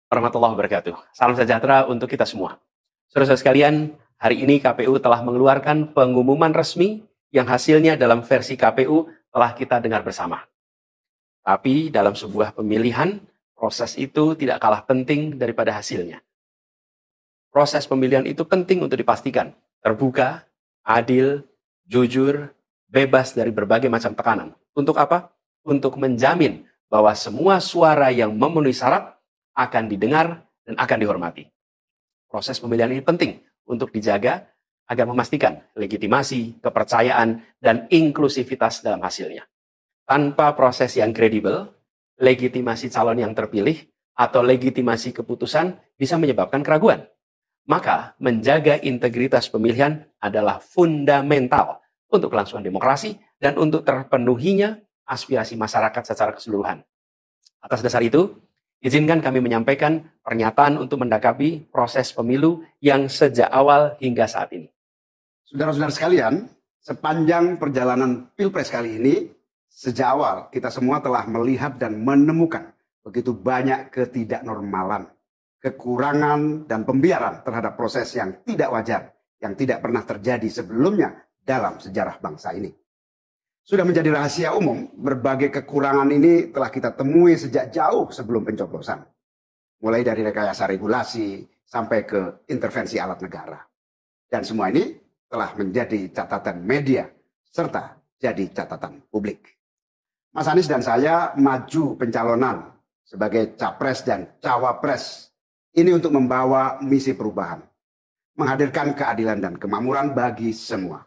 Warahmatullahi wabarakatuh. Salam sejahtera untuk kita semua. Saudara-saudara sekalian, hari ini KPU telah mengeluarkan pengumuman resmi yang hasilnya dalam versi KPU telah kita dengar bersama. Tapi dalam sebuah pemilihan, proses itu tidak kalah penting daripada hasilnya. Proses pemilihan itu penting untuk dipastikan terbuka, adil, jujur, bebas dari berbagai macam tekanan. Untuk apa? Untuk menjamin bahwa semua suara yang memenuhi syarat akan didengar dan akan dihormati. Proses pemilihan ini penting untuk dijaga agar memastikan legitimasi, kepercayaan, dan inklusivitas dalam hasilnya. Tanpa proses yang kredibel, legitimasi calon yang terpilih atau legitimasi keputusan bisa menyebabkan keraguan. Maka menjaga integritas pemilihan adalah fundamental untuk kelangsungan demokrasi dan untuk terpenuhinya aspirasi masyarakat secara keseluruhan. Atas dasar itu, izinkan kami menyampaikan pernyataan untuk mendakapi proses pemilu yang sejak awal hingga saat ini. Saudara-saudara sekalian, sepanjang perjalanan Pilpres kali ini, sejak awal kita semua telah melihat dan menemukan begitu banyak ketidaknormalan, kekurangan dan pembiaran terhadap proses yang tidak wajar, yang tidak pernah terjadi sebelumnya dalam sejarah bangsa ini. Sudah menjadi rahasia umum, berbagai kekurangan ini telah kita temui sejak jauh sebelum pencoblosan. Mulai dari rekayasa regulasi sampai ke intervensi alat negara. Dan semua ini telah menjadi catatan media serta jadi catatan publik. Mas Anies dan saya maju pencalonan sebagai capres dan cawapres ini untuk membawa misi perubahan. Menghadirkan keadilan dan kemakmuran bagi semua.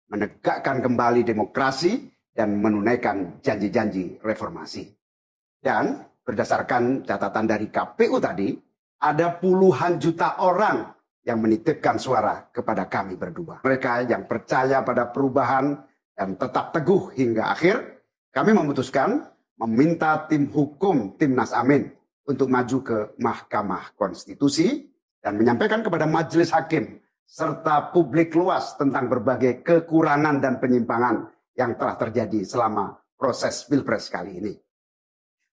Menegakkan kembali demokrasi dan menunaikan janji-janji reformasi. Dan berdasarkan catatan dari KPU tadi, ada puluhan juta orang yang menitipkan suara kepada kami berdua. Mereka yang percaya pada perubahan dan tetap teguh hingga akhir, kami memutuskan meminta tim hukum Timnas Amin untuk maju ke Mahkamah Konstitusi dan menyampaikan kepada majelis hakim serta publik luas tentang berbagai kekurangan dan penyimpangan yang telah terjadi selama proses Pilpres kali ini.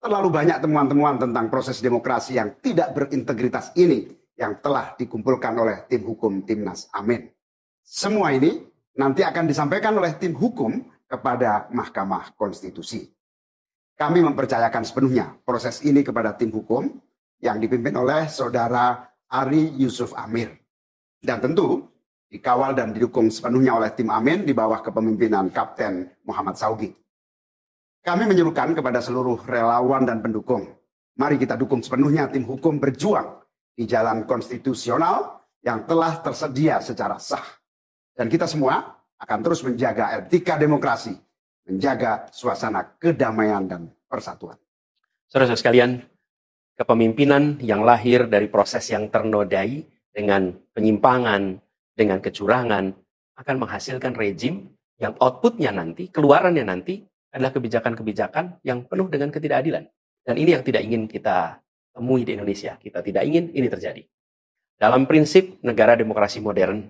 Terlalu banyak temuan-temuan tentang proses demokrasi yang tidak berintegritas ini yang telah dikumpulkan oleh tim hukum Timnas Amin. Semua ini nanti akan disampaikan oleh tim hukum kepada Mahkamah Konstitusi. Kami mempercayakan sepenuhnya proses ini kepada tim hukum yang dipimpin oleh Saudara Ari Yusuf Amir. Dan tentu dikawal dan didukung sepenuhnya oleh tim Amin di bawah kepemimpinan Kapten Muhammad Saugi. Kami menyerukan kepada seluruh relawan dan pendukung, mari kita dukung sepenuhnya tim hukum berjuang di jalan konstitusional yang telah tersedia secara sah. Dan kita semua akan terus menjaga etika demokrasi, menjaga suasana kedamaian dan persatuan. Saudara-saudara sekalian, kepemimpinan yang lahir dari proses yang ternodai dengan penyimpangan, dengan kecurangan, akan menghasilkan rejim yang outputnya nanti, keluarannya nanti adalah kebijakan-kebijakan yang penuh dengan ketidakadilan. Dan ini yang tidak ingin kita temui di Indonesia. Kita tidak ingin ini terjadi. Dalam prinsip negara demokrasi modern,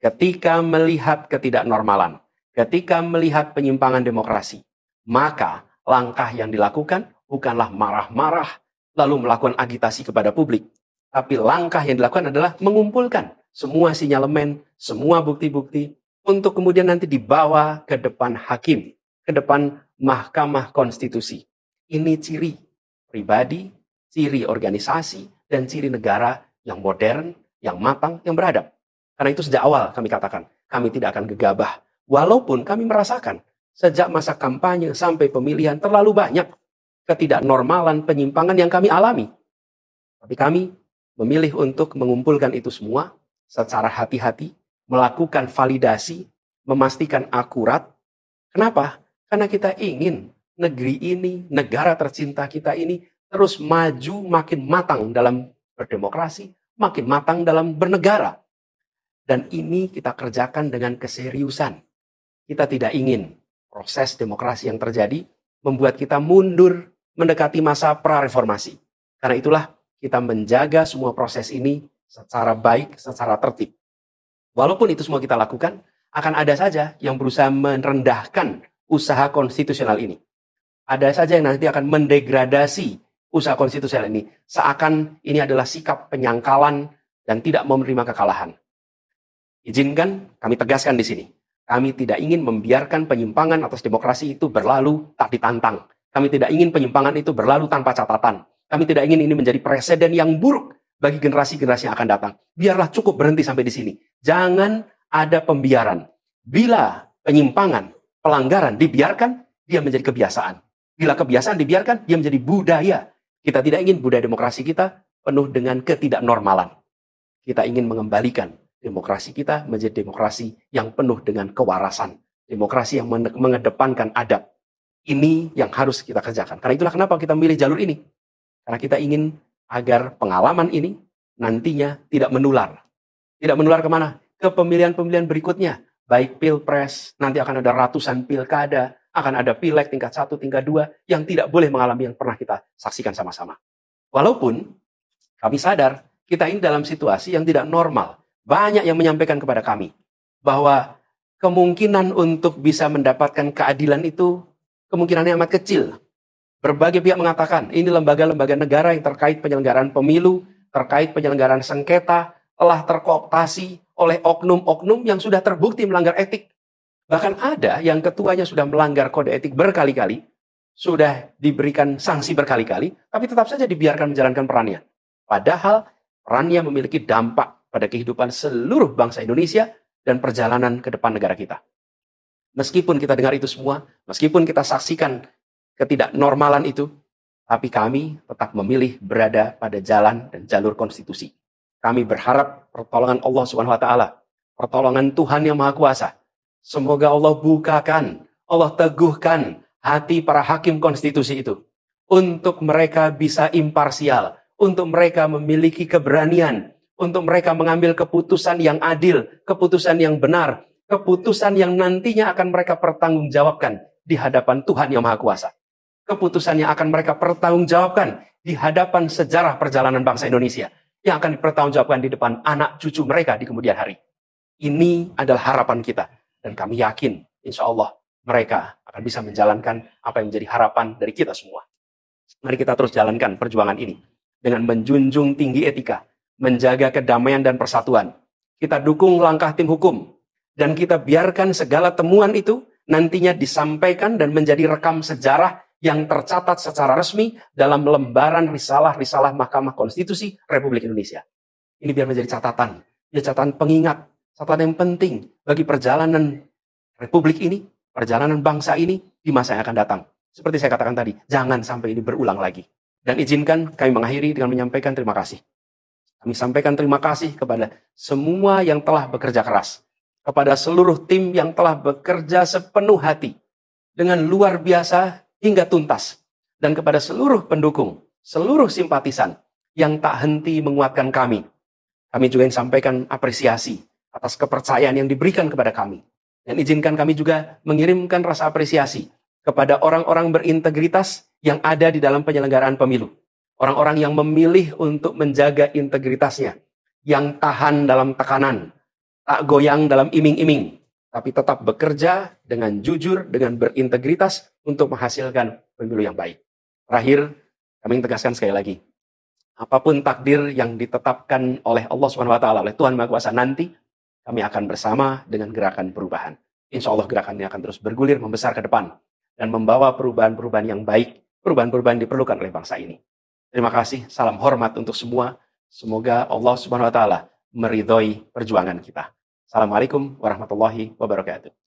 ketika melihat ketidaknormalan, ketika melihat penyimpangan demokrasi, maka langkah yang dilakukan bukanlah marah-marah lalu melakukan agitasi kepada publik. Tapi langkah yang dilakukan adalah mengumpulkan semua sinyalemen, semua bukti-bukti untuk kemudian nanti dibawa ke depan hakim, ke depan Mahkamah Konstitusi. Ini ciri pribadi, ciri organisasi, dan ciri negara yang modern, yang matang, yang beradab. Karena itu sejak awal kami katakan, kami tidak akan gegabah. Walaupun kami merasakan sejak masa kampanye sampai pemilihan terlalu banyak ketidaknormalan, penyimpangan yang kami alami. Tapi kami memilih untuk mengumpulkan itu semua secara hati-hati, melakukan validasi, memastikan akurat. Kenapa? Karena kita ingin negeri ini, negara tercinta kita ini terus maju makin matang dalam berdemokrasi, makin matang dalam bernegara. Dan ini kita kerjakan dengan keseriusan. Kita tidak ingin proses demokrasi yang terjadi membuat kita mundur mendekati masa pra-reformasi. Karena itulah kita menjaga semua proses ini secara baik, secara tertib. Walaupun itu semua kita lakukan, akan ada saja yang berusaha merendahkan usaha konstitusional ini. Ada saja yang nanti akan mendegradasi usaha konstitusional ini. Seakan ini adalah sikap penyangkalan dan tidak mau menerima kekalahan. Izinkan kami tegaskan di sini. Kami tidak ingin membiarkan penyimpangan atas demokrasi itu berlalu tak ditantang. Kami tidak ingin penyimpangan itu berlalu tanpa catatan. Kami tidak ingin ini menjadi presiden yang buruk bagi generasi-generasi yang akan datang. Biarlah cukup berhenti sampai di sini. Jangan ada pembiaran. Bila penyimpangan, pelanggaran dibiarkan, dia menjadi kebiasaan. Bila kebiasaan dibiarkan, dia menjadi budaya. Kita tidak ingin budaya demokrasi kita penuh dengan ketidaknormalan. Kita ingin mengembalikan demokrasi kita menjadi demokrasi yang penuh dengan kewarasan. Demokrasi yang mengedepankan adab. Ini yang harus kita kerjakan. Karena itulah kenapa kita memilih jalur ini. Karena kita ingin agar pengalaman ini nantinya tidak menular. Tidak menular kemana? Ke pemilihan-pemilihan berikutnya. Baik pilpres, nanti akan ada ratusan pilkada, akan ada pileg tingkat 1, tingkat 2, yang tidak boleh mengalami yang pernah kita saksikan sama-sama. Walaupun kami sadar, kita ini dalam situasi yang tidak normal. Banyak yang menyampaikan kepada kami bahwa kemungkinan untuk bisa mendapatkan keadilan itu kemungkinannya amat kecil. Berbagai pihak mengatakan ini lembaga-lembaga negara yang terkait penyelenggaraan pemilu, terkait penyelenggaraan sengketa, telah terkooptasi oleh oknum-oknum yang sudah terbukti melanggar etik. Bahkan ada yang ketuanya sudah melanggar kode etik berkali-kali, sudah diberikan sanksi berkali-kali, tapi tetap saja dibiarkan menjalankan perannya. Padahal perannya memiliki dampak pada kehidupan seluruh bangsa Indonesia dan perjalanan ke depan negara kita. Meskipun kita dengar itu semua, meskipun kita saksikan ketidaknormalan itu, tapi kami tetap memilih berada pada jalan dan jalur konstitusi. Kami berharap pertolongan Allah Subhanahu wa taala, pertolongan Tuhan yang Maha Kuasa. Semoga Allah bukakan, Allah teguhkan hati para hakim konstitusi itu untuk mereka bisa imparsial, untuk mereka memiliki keberanian, untuk mereka mengambil keputusan yang adil, keputusan yang benar, keputusan yang nantinya akan mereka pertanggungjawabkan di hadapan Tuhan yang Maha Kuasa. Keputusan yang akan mereka pertanggungjawabkan di hadapan sejarah perjalanan bangsa Indonesia, yang akan dipertanggungjawabkan di depan anak cucu mereka di kemudian hari. Ini adalah harapan kita, dan kami yakin, insya Allah, mereka akan bisa menjalankan apa yang menjadi harapan dari kita semua. Mari kita terus jalankan perjuangan ini dengan menjunjung tinggi etika, menjaga kedamaian dan persatuan. Kita dukung langkah tim hukum, dan kita biarkan segala temuan itu nantinya disampaikan dan menjadi rekam sejarah yang tercatat secara resmi dalam lembaran risalah-risalah Mahkamah Konstitusi Republik Indonesia. Ini biar menjadi catatan, catatan pengingat, catatan yang penting bagi perjalanan Republik ini, perjalanan bangsa ini di masa yang akan datang. Seperti saya katakan tadi, jangan sampai ini berulang lagi. Dan izinkan kami mengakhiri dengan menyampaikan terima kasih. Kami sampaikan terima kasih kepada semua yang telah bekerja keras, kepada seluruh tim yang telah bekerja sepenuh hati, dengan luar biasa hingga tuntas, dan kepada seluruh pendukung, seluruh simpatisan yang tak henti menguatkan kami. Kami juga ingin sampaikan apresiasi atas kepercayaan yang diberikan kepada kami. Dan izinkan kami juga mengirimkan rasa apresiasi kepada orang-orang berintegritas yang ada di dalam penyelenggaraan pemilu. Orang-orang yang memilih untuk menjaga integritasnya, yang tahan dalam tekanan, tak goyang dalam iming-iming, tapi tetap bekerja dengan jujur, dengan berintegritas untuk menghasilkan pemilu yang baik. Terakhir, kami tegaskan sekali lagi, apapun takdir yang ditetapkan oleh Allah SWT, oleh Tuhan Maha Kuasa nanti, kami akan bersama dengan gerakan perubahan. Insya Allah gerakannya akan terus bergulir, membesar ke depan, dan membawa perubahan-perubahan yang baik, perubahan-perubahan diperlukan oleh bangsa ini. Terima kasih, salam hormat untuk semua. Semoga Allah Subhanahu wa taala meridhoi perjuangan kita. Assalamualaikum warahmatullahi wabarakatuh.